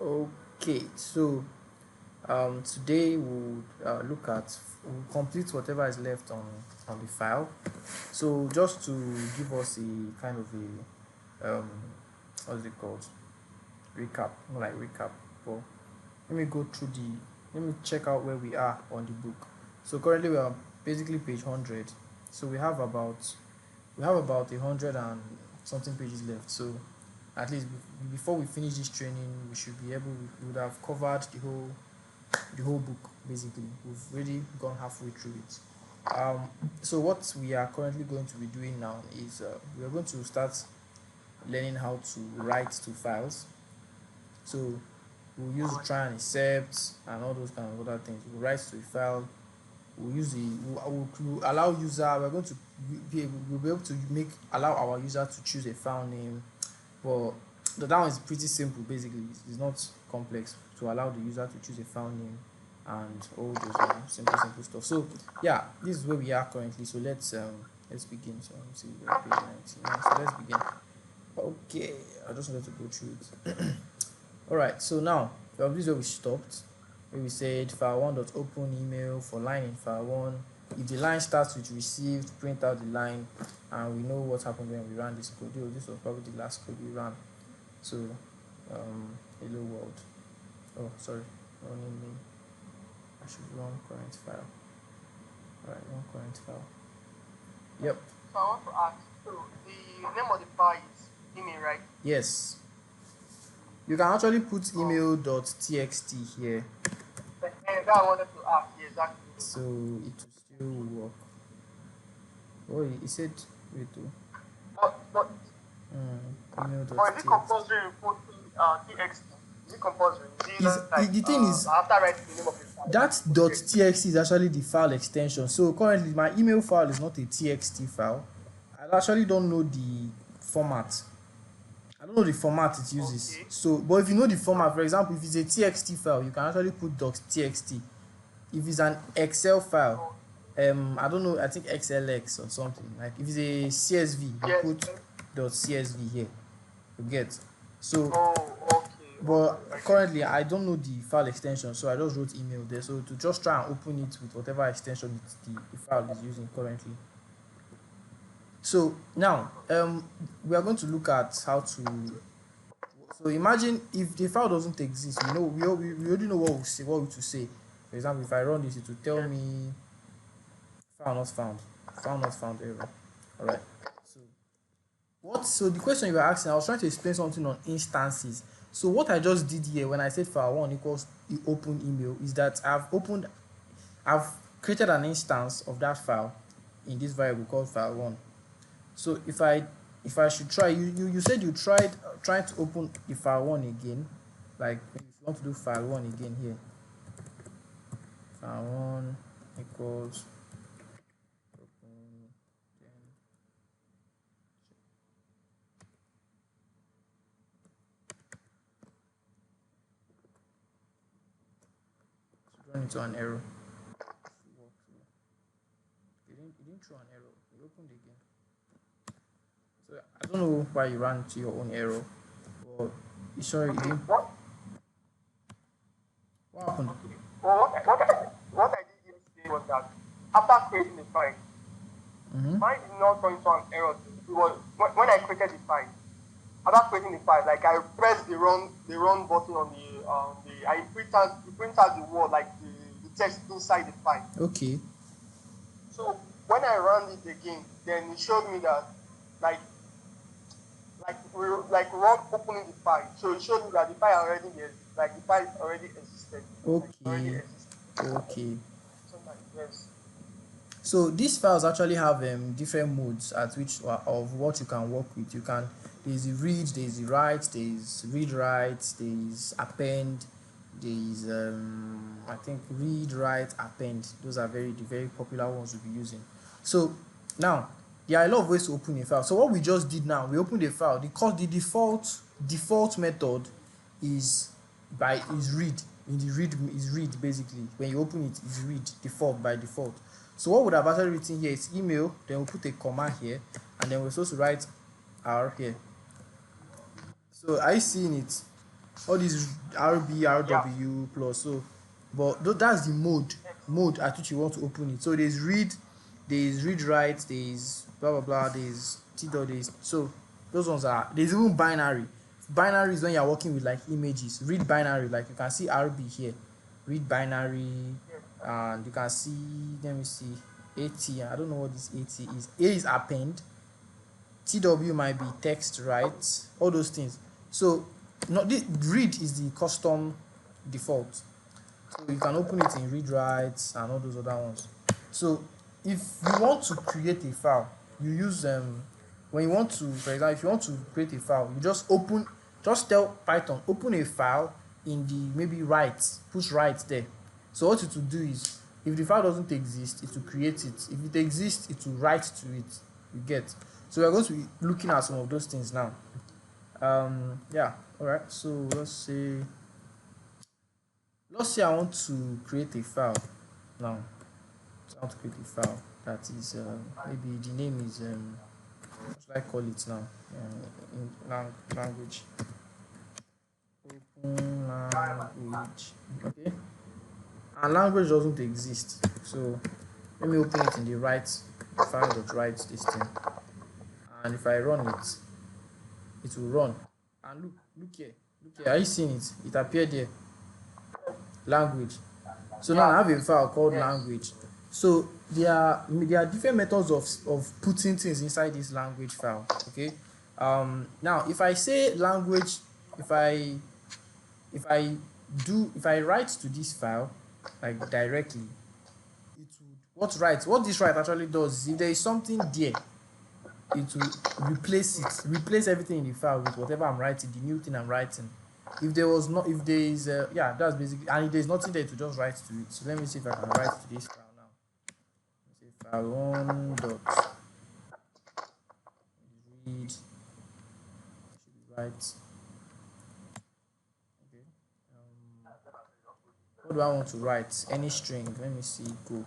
Okay, so today we'll complete whatever is left on the file. So just to give us a kind of a what's it called, recap, more like recap. But let me go through the let me check out where we are on the book. So currently we are basically page 100. So we have about 100 and something pages left. So at least before we finish this training, we would have covered the whole book. Basically, we've already gone halfway through it. So what we are currently going to be doing now is we are going to start learning how to write to files. So we'll use try and accept and all those kind of other things. We'll write to a file. We'll allow user. We'll be able to make allow our user to choose a file name. But that one is pretty simple. Basically, it's not complex to allow the user to choose a file name and all those simple stuff. So yeah, this is where we are currently. So let's begin. So let me see, we're page 19. So let's begin. Okay, I just wanted to go through it. All right. So now this is where we stopped. Where we said file one dot open email for line in file one. If the line starts with received, print out the line, and we know what happened when we ran this code. This was probably the last code we ran. So hello world. Oh, sorry, running me. I should run current file. All right, run current file. Yep. So I want to ask, so the name of the file is email, right? Yes. You can actually put email.txt here, And that I wanted to ask, yeah, exactly. so it will still work. Oh, he said wait to But is it email.txt. compulsory to put TXT? Is it compulsory? Is Like the thing is after writing the name of the file, that put TXT? .txt is actually the file extension. So currently my email file is not a txt file. I actually don't know the format. I don't know the format it uses. Okay. So, but if you know the format, for example, if it's a txt file, you can actually put .txt. If it's an Excel file, So, I don't know, I think XLX or something. Like if it's a CSV, you yes. put .csv here. You get. So, Oh, okay, but okay. I get it. currently I don't know the file extension, so I just wrote email there. So to just try and open it with whatever extension the file is using currently. So now we are going to look at how to. So imagine if the file doesn't exist, we already know what we to say. For example, if I run this, it will tell Yes. me file not found error. All right. So so the question you were asking, I was trying to explain something on instances. So what I just did here when I said file one equals the open email is that I've created an instance of that file in this variable called file one. So if I should try, you said you tried trying to open the file one again, like if you want to do file one again here, file one equals open, then run into an error. It didn't throw an error. It opened again. So I don't know why you ran into your own error, but sorry, it Okay. didn't. What happened? Okay. Well, what I did yesterday was that after creating the file, Mm-hmm. mine did not turn into an error. It was when I created the file. After creating the file, like I pressed the run button on the I print out the word like the text inside the file. Okay. So when I ran it again, then it showed me that like like run opening the file. So it showed me that the file already like the file already existed. Like already Okay. existed. Okay. So like yes. So these files actually have different modes at which of what you can work with. There's the read, there's the write, there's read write, there's append, there's I think read write append. Those are the very popular ones we'll be using. So now there are a lot of ways to open a file. So what we just did now, we opened a file. The default method is read. In the read is read basically. When you open it, is read default by default. So what would have actually written here is email, then we'll put a comma here, and then we're supposed to write R here. So are you seeing it? all these RB, Yeah. RW plus. So, but that's the mode at which you want to open it. So there's read write, there's blah blah blah, there's TDOT, there's so those ones are there's even binary. Binary is when you're working with like images. Read binary, like you can see RB here. Read binary, Yes. and you can see, let me see, AT. I don't know what this AT is. A is append, TW might be text, right? All those things. So not the read is the custom default. So you can open it in read writes and all those other ones. So if you want to create a file, you use when you want to, for example, if you want to create a file, you just tell Python open a file in the maybe write, push write there. So what it will do is if the file doesn't exist, it will create it. If it exists, it will write to it. You get. So we're going to be looking at some of those things now. Yeah, all right. So let's say I want to create a file now. So I want to create a file that is maybe the name is what should I call it now? In language, open language. Okay, and language doesn't exist. So let me open it in the right file that writes this thing, and if I run it, it will run. And look here, look here. Are you seeing it? It appeared there. Language. So now I Yeah. have a file called Yes. language. So there are different methods of putting things inside this language file. Okay. Now if I say language, if I if I if I write to this file like directly, it would what this write actually does is if there is something there, it will replace everything in the file with whatever I'm writing, the new thing I'm writing. If there was not, if there is, yeah, that's basically, and if there's nothing there to just write to it. So let me see if I can write to this file now. Let's say file one dot read, should write. Okay. What do I want to write? Any string. Let me see. Go. And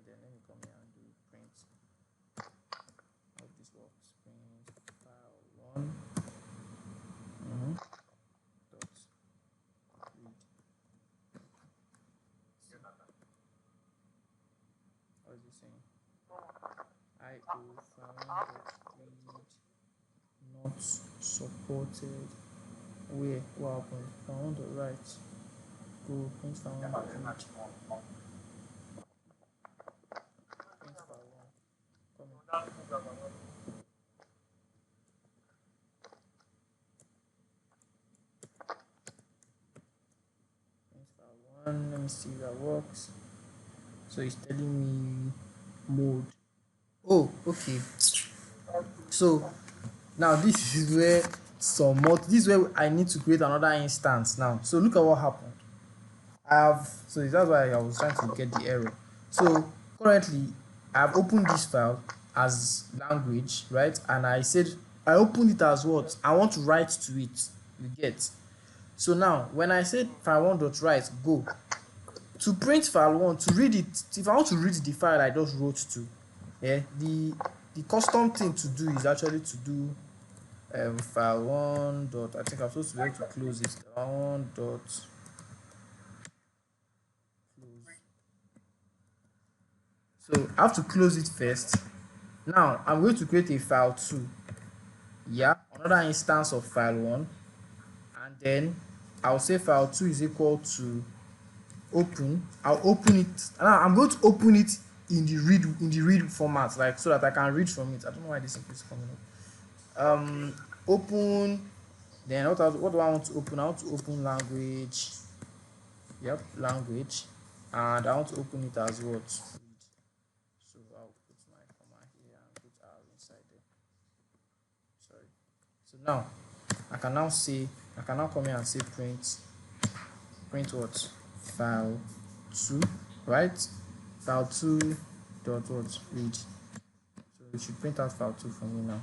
then let me come here and do print. How this works? Print file one. Dot read. What is it saying? IO file dot read not supported. Where? What happened? File one dot write. Go print file one dot read. Print file one. Coming. Print file one. Let me see if that works. So it's telling me mode. Oh, okay. So now this is where this is where I need to create another instance now. So look at what happened. So that's why I was trying to get the error. So currently I've opened this file as language, right? And I said I opened it as what? I want to write to it. You get. So now when I said file one dot write go to print file one to read it, if I want to read the file I just wrote to, yeah, the custom thing to do is actually to do file one dot, I think I'm supposed to be able to close it, file one dot close. So I have to close it first. Now I'm going to create a file 2, yeah, another instance of file 1, and then I'll say file 2 is equal to open. I'll open it. Now I'm going to open it in the read format, like so that I can read from it. I don't know why this is coming up. Open. Then what do I want to open? I want to open language. Yep, language, and I want to open it as what? Read. So I'll put my comma here and put R inside there. Sorry. So now I can now come here and say print what? File 2, right? File 2 dot what? Read. So it should print out file 2 for me now.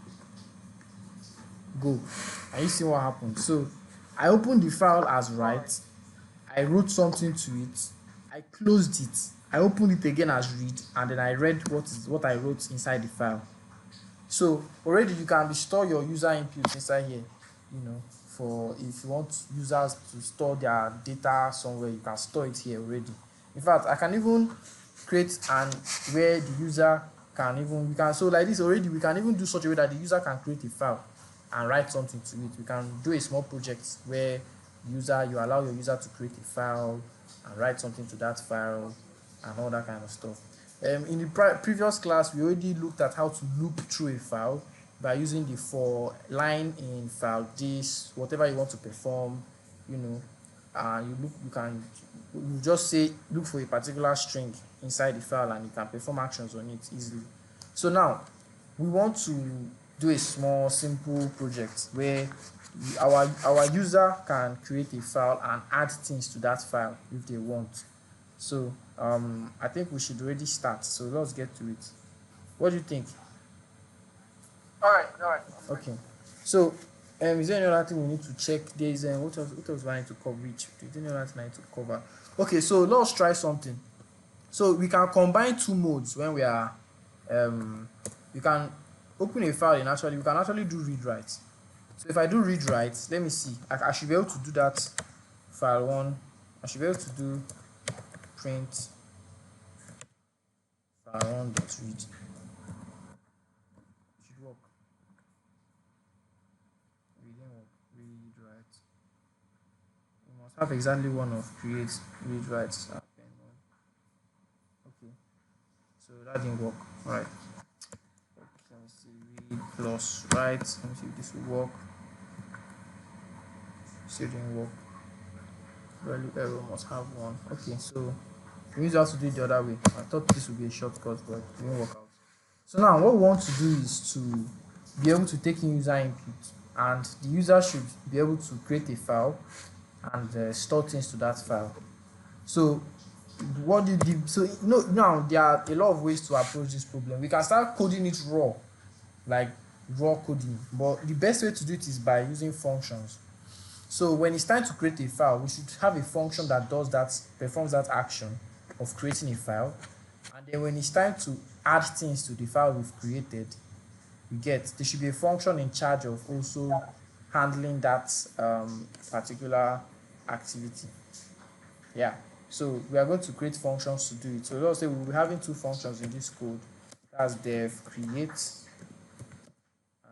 Go. And you see what happened? So I opened the file as write. I wrote something to it. I closed it. I opened it again as read, and then I read what I wrote inside the file. So already you can restore your user input inside here, for if you want users to store their data somewhere, you can store it here already. In fact, I can even create an where the user can even we can so like this already we can even do such a way that the user can create a file and write something to it. We can do a small project where you allow your user to create a file and write something to that file and all that kind of stuff. In the previous class, we already looked at how to loop through a file by using the for line in file this, whatever you want to perform, you know, you can you just say look for a particular string inside the file and you can perform actions on it easily. So now we want to do a small simple project where our user can create a file and add things to that file if they want. So I think we should already start. So let's get to it. What do you think? All right, all right. Okay. So is there any other thing we need to check? There is what else do I need to cover? Is there any other thing I need to cover? Okay, so let's try something. So we can combine two modes when we are we can open a file and actually we can actually do read write. So if I do read write, let me see. I should be able to do that file one. I should be able to do print file one dot read. It should work. Read write. We must have exactly one of create read write. Okay. So that didn't work. Alright. Let me see. Read plus write. Let me see if this will work. Still didn't work. Value error must have one. Okay, so we need to have to do it the other way. I thought this would be a shortcut, but it didn't work out. So now what we want to do is to be able to take in user input, and the user should be able to create a file and store things to that file. So what do you so now there are a lot of ways to approach this problem. We can start coding it raw, like raw coding, but the best way to do it is by using functions. So when it's time to create a file, we should have a function that performs that action of creating a file. And then when it's time to add things to the file we've created, there should be a function in charge of also handling that particular activity. Yeah. So we are going to create functions to do it. So let's say we'll be having two functions in this code. That's def create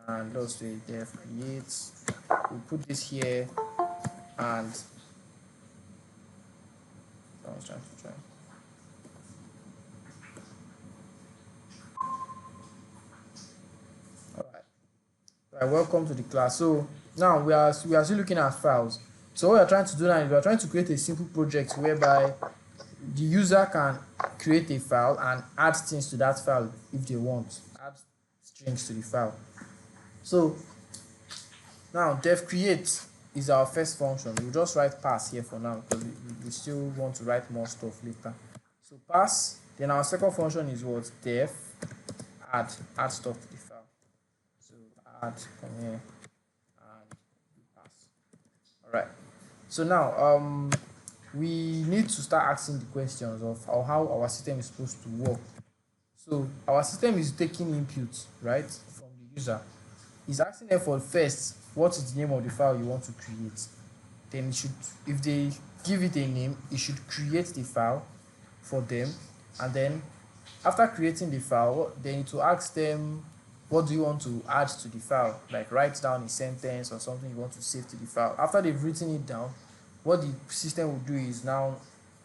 and let's say def create. We'll put this here and I was trying to try. Alright, welcome to the class. So now we are still looking at files. So what we are trying to do now is we are trying to create a simple project whereby the user can create a file and add things to that file if they want. Add strings to the file. So now def create is our first function. We'll just write pass here for now because we still want to write more stuff later. So pass, then our second function is what? Def add stuff to the file. So add from here and do pass. Alright. So now we need to start asking the questions of how our system is supposed to work. So our system is taking input, right, from the user. It's asking them for first what is the name of the file you want to create. Then it should, if they give it a name, it should create the file for them, and then after creating the file, then it will ask them what do you want to add to the file, like write down a sentence or something you want to save to the file. After they've written it down, what the system will do is now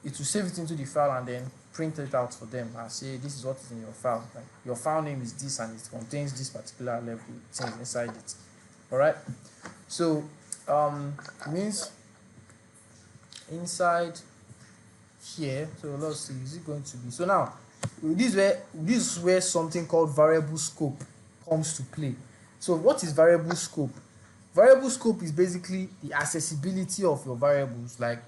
it will save it into the file and then print it out for them and say this is what is in your file. Like your file name is this and it contains this particular level things inside it. Alright, so it means inside here, so let's see, is it going to be, so now this is where something called variable scope comes to play. So what is variable scope? Variable scope is basically the accessibility of your variables. Like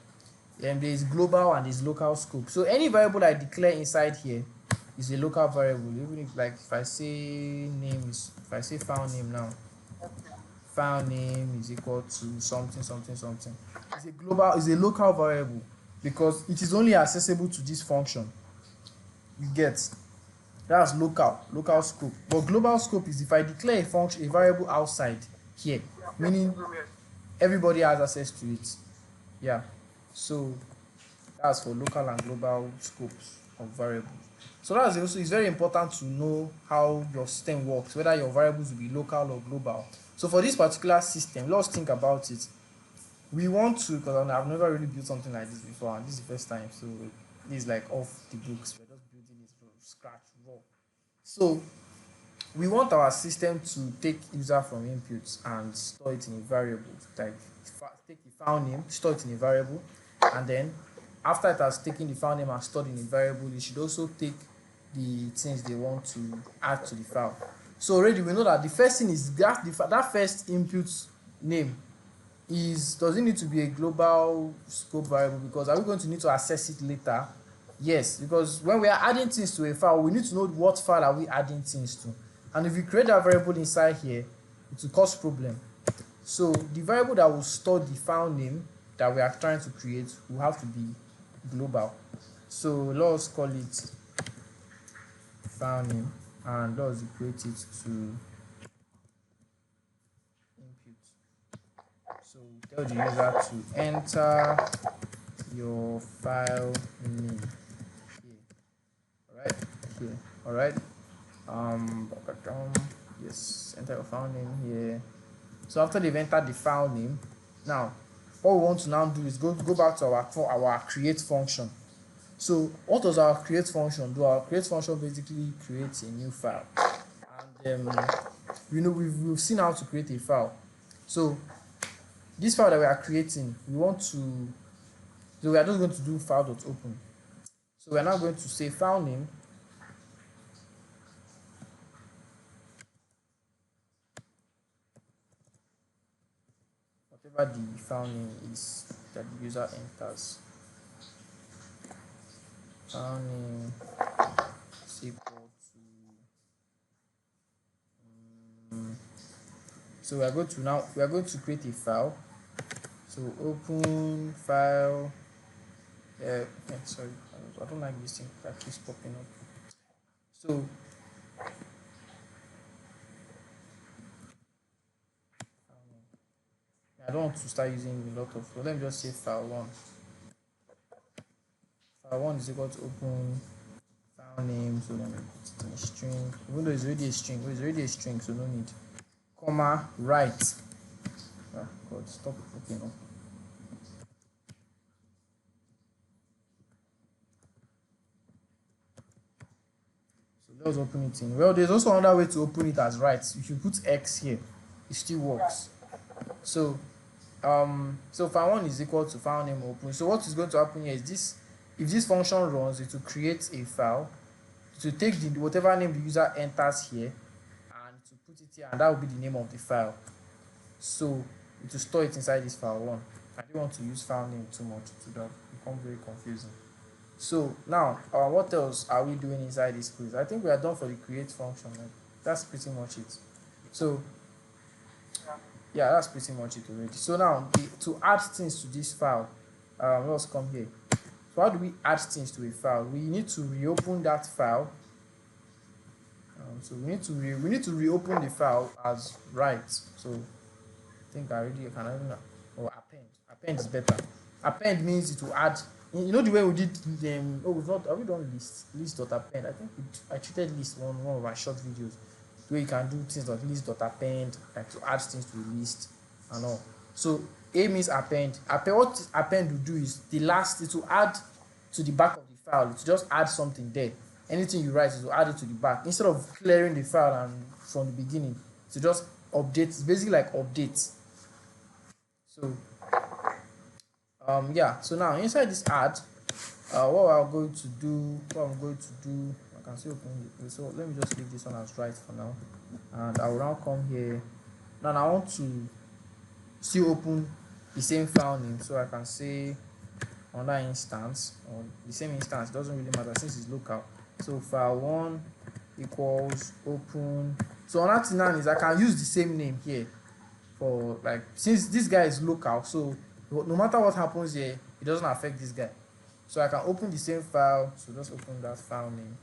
there is global and there's local scope. So any variable I declare inside here is a local variable. Even if I say file name now, file name is equal to something. It's a local variable because it is only accessible to this function. You get? That's local scope. But global scope is if I declare a variable outside here, meaning everybody has access to it. Yeah. So that's for local and global scopes of variables. So that's also, it's very important to know how your system works, whether your variables will be local or global. So for this particular system, let's think about it. We want to, because I've never really built something like this before, and this is the first time, so this is like off the books. We're just building it from scratch, raw. So we want our system to take user from inputs and store it in a variable, like take the file name, store it in a variable, and then after it has taken the file name and stored in a variable, it should also take the things they want to add to the file. So already we know that the first thing is that first input name is, does it need to be a global scope variable, because are we going to need to access it later? Yes, because when we are adding things to a file, we need to know what file are we adding things to, and if we create that variable inside here, it will cause problem. So the variable that will store the file name that we are trying to create will have to be global. So let's call it file name, and let's equate it to input. So tell the user to enter your file name here. Alright, here. Alright. Um, yes, enter your file name here. So after they've entered the file name, now what we want to now do is go back to our create function. So what does our create function do? Our create function basically creates a new file, and you know, we've seen how to create a file. So this file that we are creating, we want to, so we are just going to do file.open. So we are now going to say file name, whatever the file name is that the user enters. File name is equal to, so we are going to create a file. So open file. Sorry, I don't like this thing that keeps popping up. So I don't want to start using a lot of, so let me just say file one. File one is equal to open file name, so let me put it in a string, even though it's already a string, so no need, comma, write. God, stop popping up. So let's open it in. Well, there's also another way to open it as write. If you put X here, it still works. So so file one is equal to file name open. So what is going to happen here is this: if this function runs, it will create a file, to take the whatever name the user enters here and to put it here, and that will be the name of the file. So it will store it inside this file one. I don't want to use file name too much, so that become very confusing. So now what else are we doing inside this quiz? I think we are done for the create function. Right? That's pretty much it. So yeah, that's pretty much it already. So now to add things to this file, let's come here. So how do we add things to a file? We need to reopen that file. So we need to reopen the file as write. So I think I already can even, or append. Append is better. Append means it will add. You know the way we did them. Oh, we've not. Have we done list.append? I think I treated list one of my short videos where you can do things like list.append, like to add things to the list and all. So A means append. What append will do is the last, it will add to the back of the file. It will just add something there. Anything you write, it will add it to the back instead of clearing the file and from the beginning. To just update. It's basically like update. So yeah. So now inside this add, what I'm going to do, I can see open it. So let me just leave this one as right for now, and I will now come here. Now I want to still open the same file name, so I can say on that instance, or the same instance, doesn't really matter since it's local. So file one equals open. So another thing now is I can use the same name here for, like, since this guy is local, so no matter what happens here, it doesn't affect this guy. So I can open the same file. So just open that file name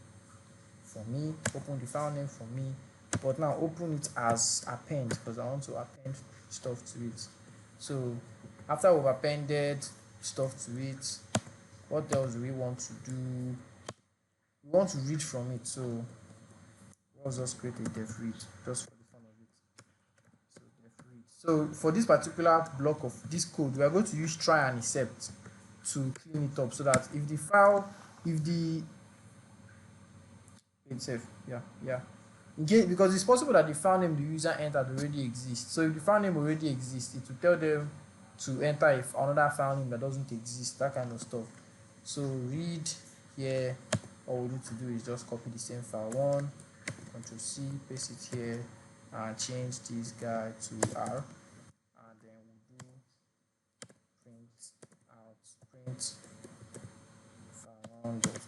for me, open the file name for me, but now open it as append, because I want to append stuff to it. So after we've appended stuff to it, what else do we want to do? We want to read from it. So let's just create a def read just for the fun of it. So def read. So for this particular block of this code, we are going to use try and except to clean it up so that if the file, if the itself, yeah. In case, because it's possible that the file name the user entered already exists. So if the file name already exists, it will tell them to enter if another file name that doesn't exist, that kind of stuff. So read here, all we need to do is just copy the same file one, Control C, paste it here, and change this guy to R, and then we'll do print out print file one dot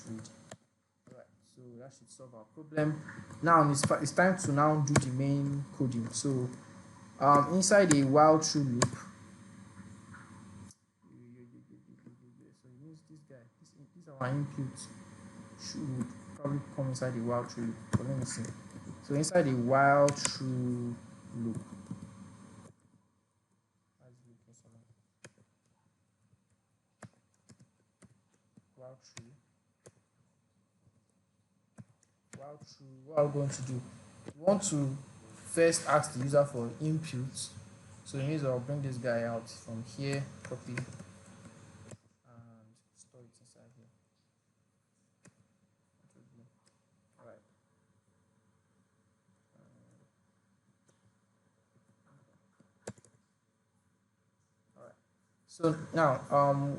read. So that should solve our problem. Now it's time to now do the main coding. So inside a while true loop, so it means this guy, this our input should probably come inside the while true loop. But let me see. So inside a while true loop, while true, what are we going to do? We want to first ask the user for input. So it means I'll bring this guy out from here, copy, and store it inside here. Alright. Alright. So now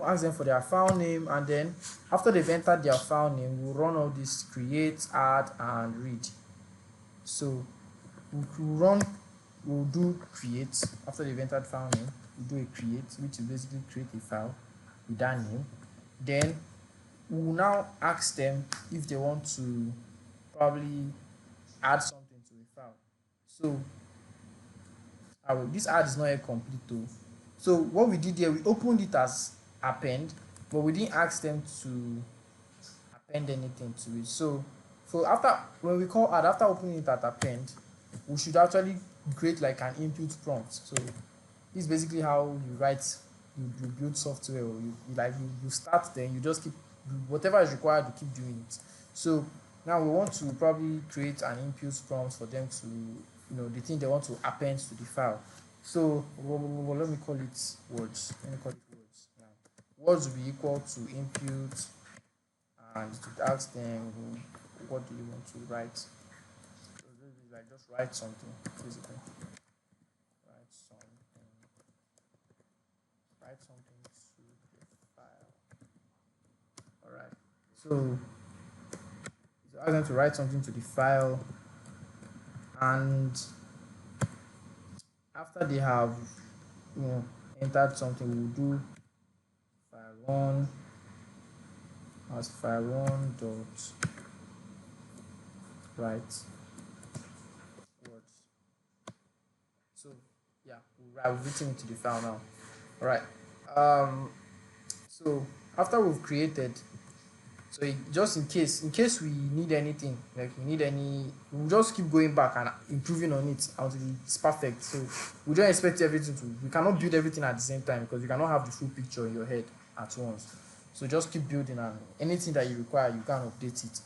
ask them for their file name, and then after they've entered their file name, we'll run all this create, add, and read. So we'll do create after they've entered file name. We'll do a create, which is basically create a file with that name. Then we'll now ask them if they want to probably add something to the file. So this add is not yet complete though. So what we did here, we opened it as append, but we didn't ask them to append anything to it. So after, when we call add, after opening it at append, we should actually create like an input prompt. So this is basically how you write, you build software, or you start, then you just keep whatever is required, you keep doing it. So now we want to probably create an input prompt for them to, the thing they want to append to the file. So let me call it words. Let me call it words now. Words will be equal to input, and to ask them what do you want to write. So this is like just write something basically. Write something to the file. Alright. So ask them to write something to the file, and after they have entered something, we'll do file one as file one dot write words. So yeah, we've written it to the file now. All right. So after we've created, so just in case we need anything, like we'll just keep going back and improving on it until it's perfect. So we don't expect everything we cannot build everything at the same time, because you cannot have the full picture in your head at once. So just keep building, and anything that you require, you can update it.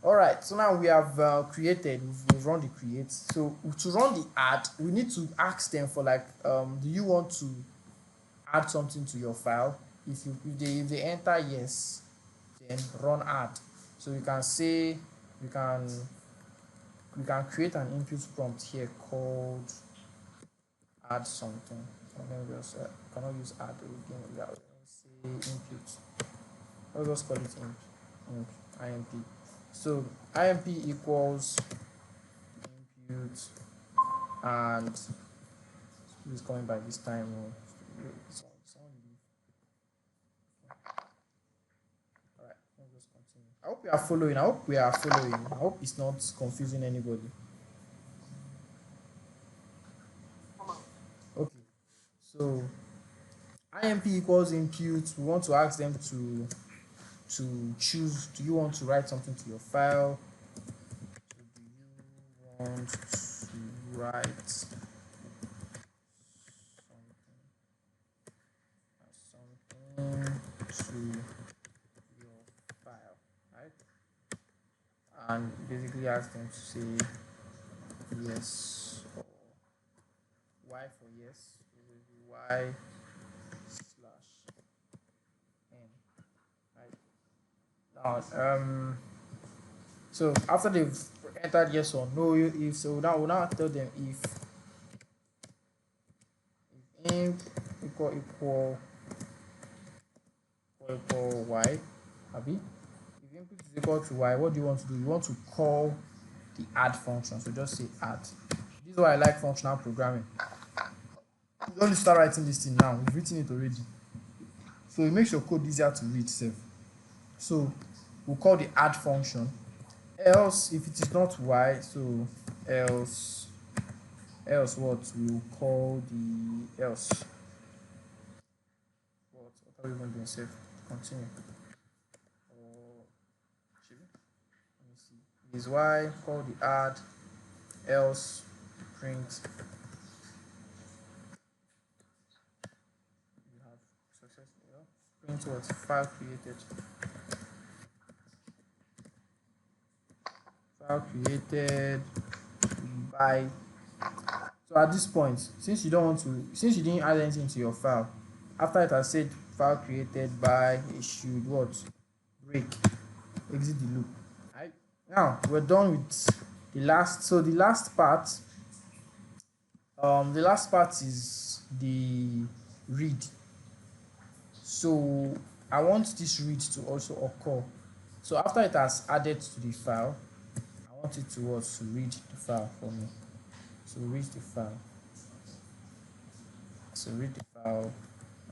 All right, so now we have created, we've run the create. So to run the add, we need to ask them for like, do you want to add something to your file? If they enter yes, then run add. So you can say, we can create an input prompt here called add something. Just cannot use add again. Let me say input. Let's just call it imp. So imp equals input, and it's coming by this time. Alright, let's just continue. I hope we are following. I hope it's not confusing anybody. Okay. So imp equals input. We want to ask them to choose, do you want to write something to your file? Do you want to write something ask them to say yes or y for yes, it will be y slash n. Right now, so after they've entered yes or no, if so, now we'll now tell them if int equal y, abi. If input is equal to y, what do you want to do? You want to call the add function. So just say add. This is why I like functional programming. You don't need to start writing this thing now. We've written it already. So it makes your code easier to read safe. So we'll call the add function. Else, if it is not y, so else what we'll call the else. What are we going to do safe? Continue. Or let me see. Is y, call the add, else print. You have successfully print what file created. File created by. So at this point, since you didn't add anything to your file, after it has said file created by, it should what? Break, exit the loop. Right? Now we're done with the last. So the last part is the read. So I want this read to also occur. So after it has added to the file, I want it to read the file for me. So read the file. So read the file.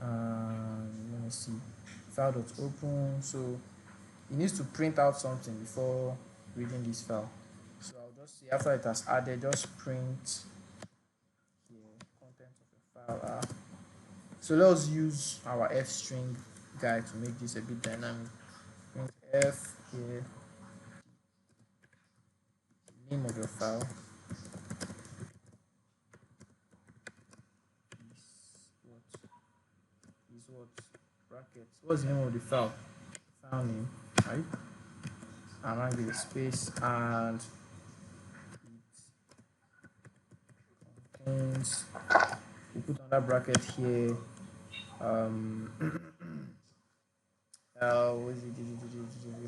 Let me see. File.open. So it needs to print out something before reading this file. So I'll just say after it has added, just print the content of the file. So let's use our f string guy to make this a bit dynamic. Print f here, name of your file. Is what brackets. What's the name of the file? File name, right? And I give a space and it contains. We put another bracket here. What is it?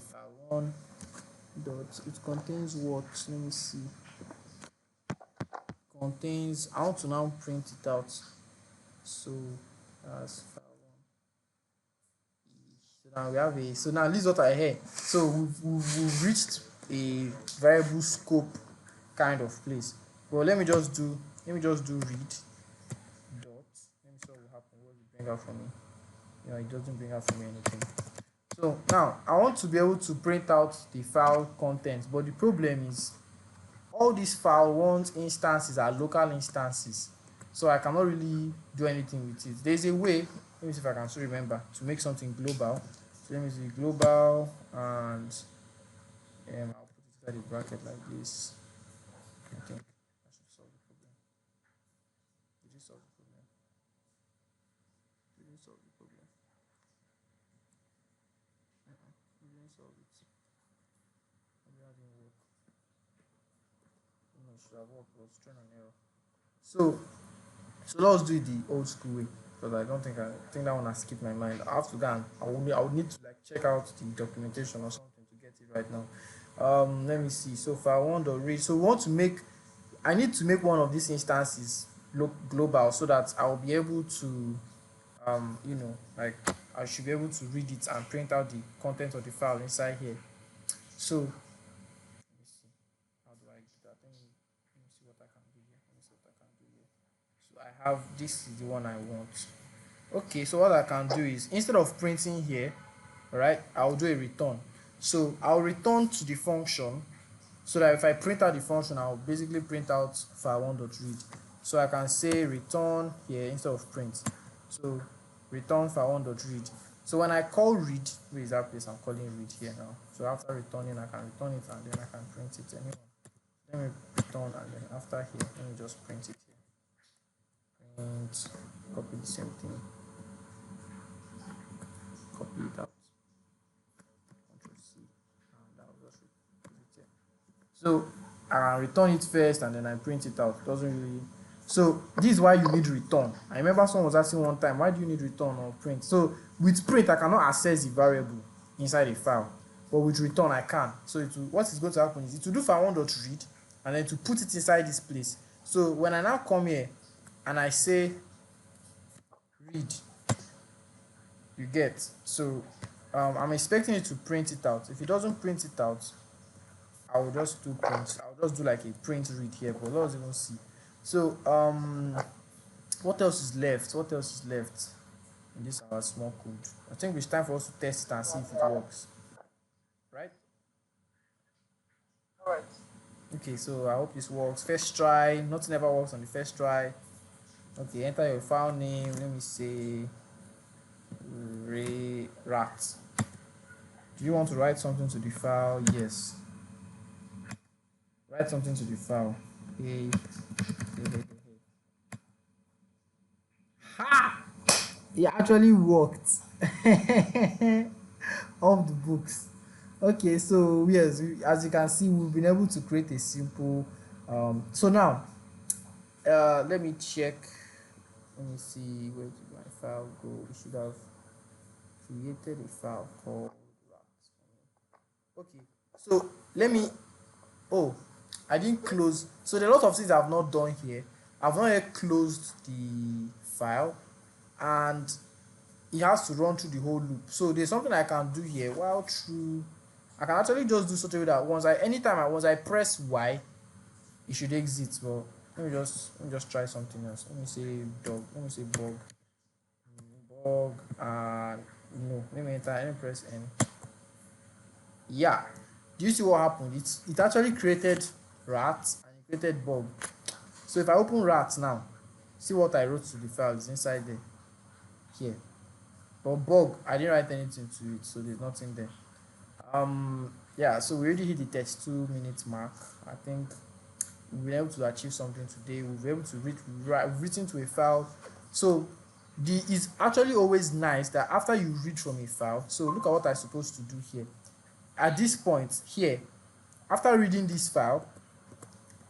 File one dot. It contains what? Let me see. Contains. I want to now print it out. So as file one. So now we have a. So now this is what I hear. So we've reached a variable scope kind of place. Well, let me just do read dot. Let me see what will happen. What will it bring out for me? It doesn't bring out for me anything. So now I want to be able to print out the file content, but the problem is all these file ones instances are local instances, so I cannot really do anything with it. There's a way, let me see if I can still remember, to make something global. So let me see global, and I'll put it inside the bracket like this. I think I should solve the problem. Did you solve the problem? Did you solve the problem? You didn't solve it. Maybe that didn't work. No, it should have worked, but it's trying an error. So let's do it the old school way, because I think that one has skipped my mind. I have to go and I would need to like check out the documentation or something to get it right now. Let me see. So file one dot read. So I need to make one of these instances look global so that I will be able to like I should be able to read it and print out the content of the file inside here. So let me see. How do I do that? Let me see what I can do here. Let me see what I can do here. So I have, this is the one I want. Okay, so what I can do is, instead of printing here, right, I'll do a return. So I'll return to the function, so that if I print out the function, I'll basically print out file1.read. So I can say return here instead of print. So return file1.read. So when I call read, where is that place? I'm calling read here now. So after returning, I can return it and then I can print it anyway. Let me return, and then after here, let me just print it here. Print, copy the same thing, copy it out, Ctrl C, and I'll just put it here. So I return it first and then I print it out. It doesn't really. So this is why you need return. I remember someone was asking one time, why do you need return or print? So with print, I cannot access the variable inside a file, but with return, I can. So what is going to happen is it will do file1.read and then to put it inside this place. So when I now come here and I say read, you get. So I'm expecting it to print it out. If it doesn't print it out, I will just do print. I'll just do like a print read here, but let's even see. So what else is left? What else is left in this our small code? I think it's time for us to test it and see if it works. Right? All right. Okay, so I hope this works. First try. Nothing ever works on the first try. Okay, enter your file name. Let me say rat. Do you want to write something to the file? Yes. Write something to the file. Hey. Ha! It actually worked. Off the books. Okay, so yes, as you can see, we've been able to create a simple. So now, let me check. Let me see, where did my file go? We should have created a file called rat. Okay, so let me. Oh, I didn't close. So there are a lot of things I've not done here. I've not yet closed the file, and it has to run through the whole loop. So there's something I can do here while through. I can actually just do such a way that once I press Y, it should exit. Well, let me just try something else. Let me say dog. Let me say bug. Bug. No. Let me press N. Yeah. Do you see what happened? It actually created rat and it created bug. So if I open rat now, see what I wrote to the file is inside there. Here. But bug, I didn't write anything to it, so there's nothing there. Yeah, so we already hit the 32-minute mark. I think we've been able to achieve something today. We've been able to we've written to a file. So it's actually always nice that after you read from a file, so look at what I'm supposed to do here. At this point here, after reading this file,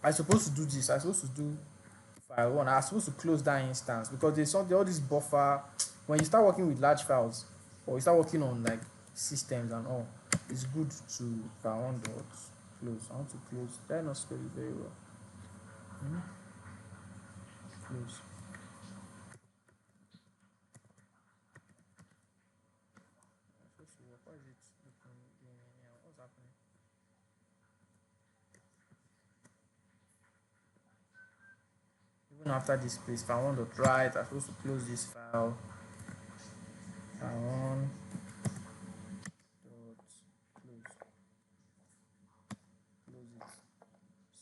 I'm supposed to do this. I'm supposed to do file one. I'm supposed to close that instance because there's something all this buffer. When you start working with large files or you start working on like systems and all, it's good to file one dot close. I want to close. Did I not spell it very well? Close. Why is it doing anyhow? What's happening? Even after this place, file one dot write, I'm supposed to close this file. File one dot close. Close it.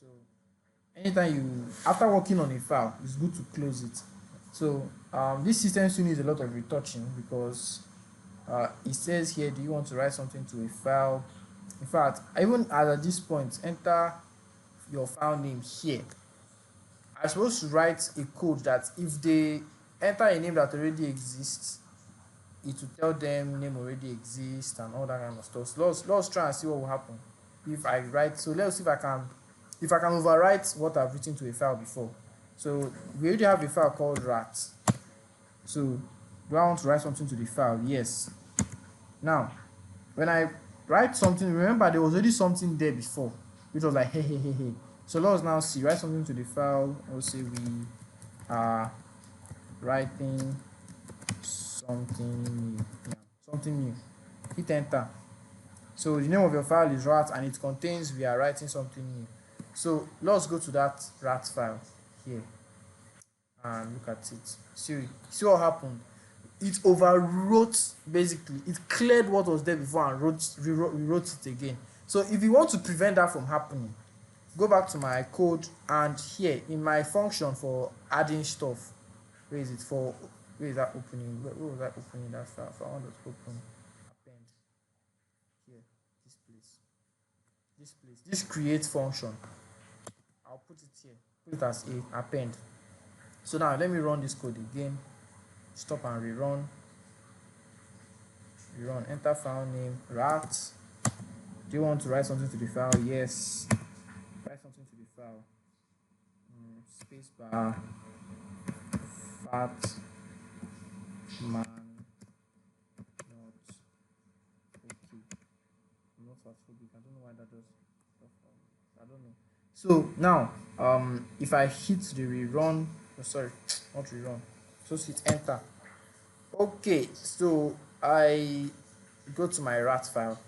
So anytime you after working on a file, it's good to close it. So this system still needs a lot of retouching because it says here, do you want to write something to a file? In fact, even at this point, enter your file name here. I'm supposed to write a code that if they enter a name that already exists, it will tell them name already exists and all that kind of stuff. So let's try and see what will happen if I write. So let's see if I can overwrite what I've written to a file before. So we already have a file called rat. So do I want to write something to the file? Yes. Now, when I write something, remember there was already something there before, which was like hey hey hey hey. So let's now see. Write something to the file. Let's say we are writing something new. Yeah, something new. Hit enter. So the name of your file is rat and it contains we are writing something new. So let's go to that rat file here and look at it. See what happened? It overwrote, basically it cleared what was there before and rewrote it again. So if you want to prevent that from happening, go back to my code and here in my function for adding stuff, where is that opening? Where was that opening that file? If I want to open append here, this create function, I'll put it here, put it as a append. So now let me run this code again, stop and rerun, enter file name rat. Do you want to write something to the file? Yes. file. Spacebar fat man not okay. I'm not fatphobic. I don't know why that does stuff. I don't know. So now, if I hit the rerun, oh, sorry, not rerun. Just hit enter. Okay, so I go to my rat file.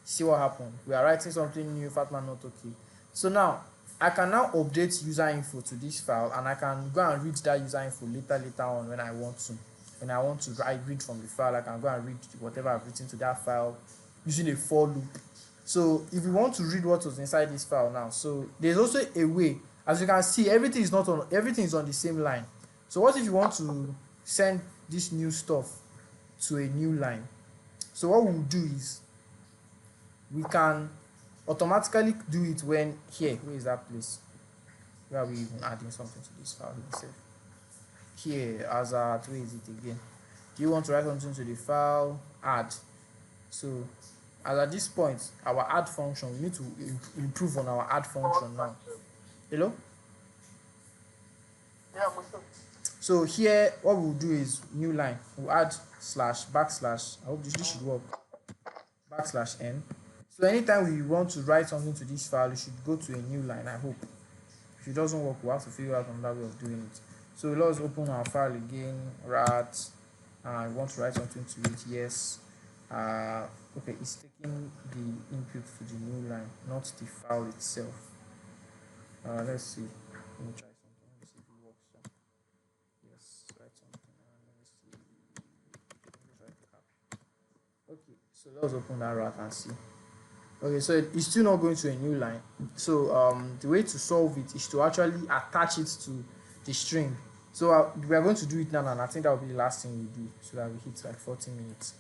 See what happened. We are writing something new. Fatman not okay. So now I can now update user info to this file, and I can go and read that user info later on when I want to. When I want to read from the file, I can go and read whatever I've written to that file using a for loop. So if you want to read what was inside this file now, so there's also a way. As you can see, everything is on the same line. So what if you want to send this new stuff to a new line? So what we'll do is we can automatically do it when here, where is that place where are we even adding something to this file itself? Here, as at, where is it again? Do you want to write something to the file? Add. So as at this point, our add function, we need to improve on our add function now. Hello? Yeah, I'm with you. So here, what we'll do is new line. We'll add slash backslash. I hope this should work. Backslash n. So anytime we want to write something to this file, we should go to a new line. I hope. If it doesn't work, we'll have to figure out another way of doing it. So let's open our file again. Rat. I want to write something to it. Yes. Okay, it's taking the input to the new line, not the file itself. Let's see. Let me try something. Let me see if it works. So, yes, write something. Let me see. Let me write cap. Okay, so let's open that rat and see. Okay, so it's still not going to a new line. So the way to solve it is to actually attach it to the string. So we are going to do it now, and I think that will be the last thing we do, so that we hit like 40 minutes.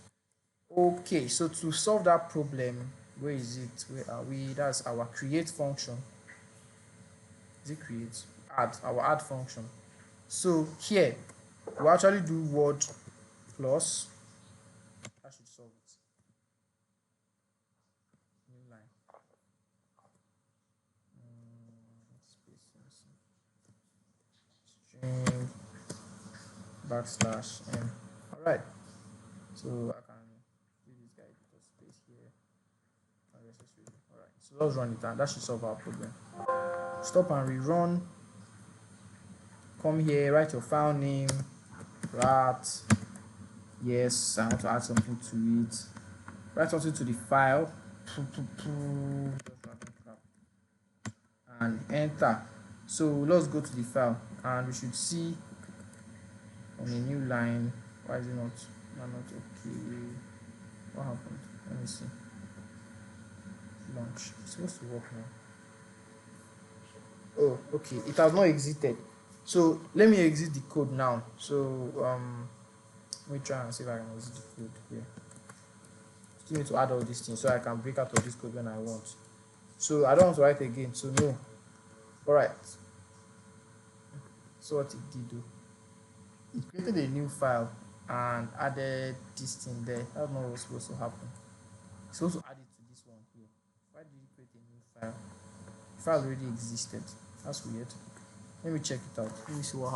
Okay, so to solve that problem, where is it? Where are we? That's our create function. Is it create? Add, our add function. So here we actually do word plus. That should solve it. New line. String backslash n. All right. So I can do this guy put a space here. All right. So let's run it, and that should solve our problem. Stop and rerun. Come here, write your file name, rat. Yes, I want to add something to it. Write something to the file. And enter. So let's go to the file, and we should see on a new line. Why is it not okay? What happened? Let me see. Launch. It's supposed to work now. Oh, okay. It has not exited. So let me exit the code now. So let me try and see if I can exit the code here. Still need to add all these things so I can break out of this code when I want. So I don't want to write again. So no. Alright. So what it did do? It created a new file and added this thing there. That's not what's supposed to happen. It's supposed to add it to this one here. Why did it create a new file? The file already existed. That's weird. Let me check it out. Let me see what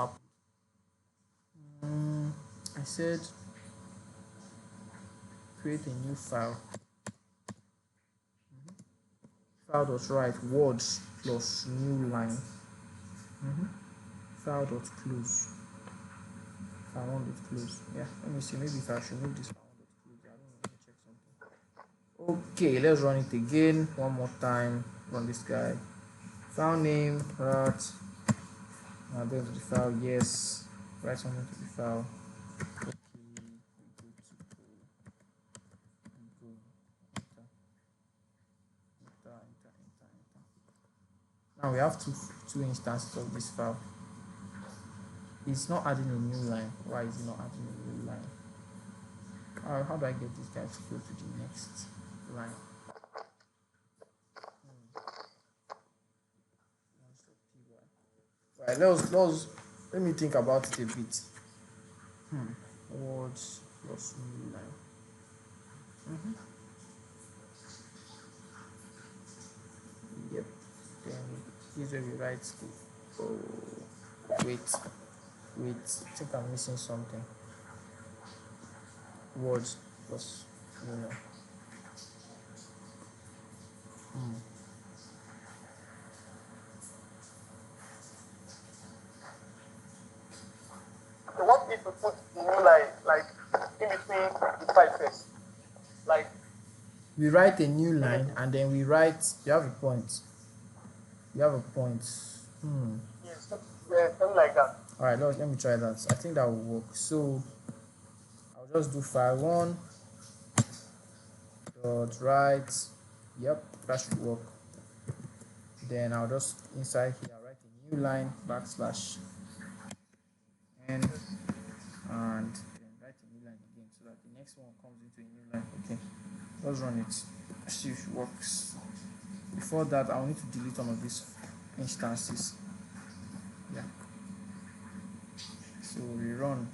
happened. I said create a new file. File dot write words plus new line. File dot close. File one dot close. Yeah, let me see. Maybe if I should move this file dot close. I don't know. Let me check something. Okay, let's run it again one more time. Run this guy. File name rat. And then to the file. Yes. Write something to the file. Okay. Now we have two instances of this file. It's not adding a new line. Why is it not adding a new line? How do I get this guy to go to the next line? Right, let me think about it a bit. Words plus new line. Yep. Then This is where we write the. Oh, wait, wait. I think I'm missing something. Words plus, you know. Hmm. So what if we put the new line like in between the five first? Like We write a new in line between. and then we write. You have a point. You have a point. Hmm. Yes, yeah, something like that. All right. Let me try that. I think that will work. So I'll just do file one dot write. Yep, that should work. Then I'll just inside here write a new line backslash n and then write a new line again so that the next one comes into a new line. Okay, let's run it. See if it works. Before that, I'll need to delete some of these instances. Yeah. So we run.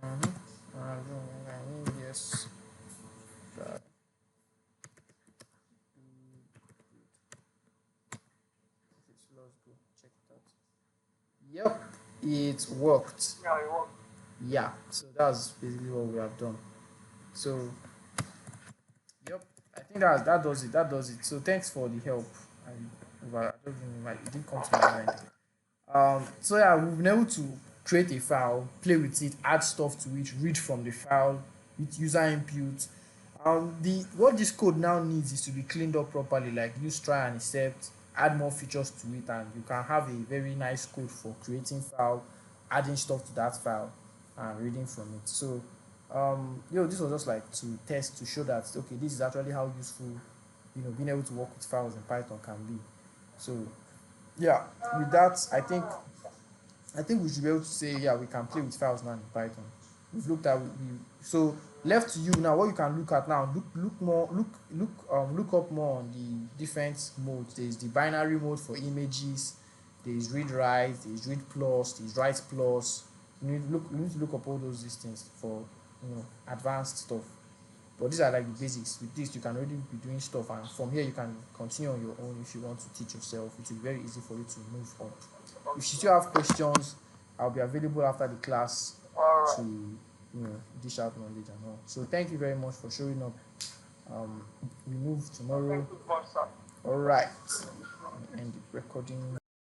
Right, let me see. Yes. That. Let's go check it out. Yep, it worked. Yeah, it works. Yeah, so that's basically what we have done. So, yep, I think that does it. That does it. So thanks for the help. I don't know, it didn't come to my mind. So yeah, we've been able to create a file, play with it, add stuff to it, read from the file with user input. The what this code now needs is to be cleaned up properly, like use try and accept, add more features to it, and you can have a very nice code for creating file, adding stuff to that file, and reading from it. So, this was just like to test to show that okay, this is actually how useful, being able to work with files in Python can be. So yeah, with that, I think we should be able to say yeah we can play with files now in Python. We've looked at so left to you now. What you can look at now, look up more on the different modes. There's the binary mode for images. There's read write. There's read plus. There's write plus. You need to look up all those these things for advanced stuff. But these are like the basics. With this, you can already be doing stuff, and from here, you can continue on your own if you want to teach yourself. It will be very easy for you to move on. If you still have questions, I'll be available after the class All right. to dish out knowledge and all. So thank you very much for showing up. We move Thank tomorrow. you very much, sir. All right. End the recording.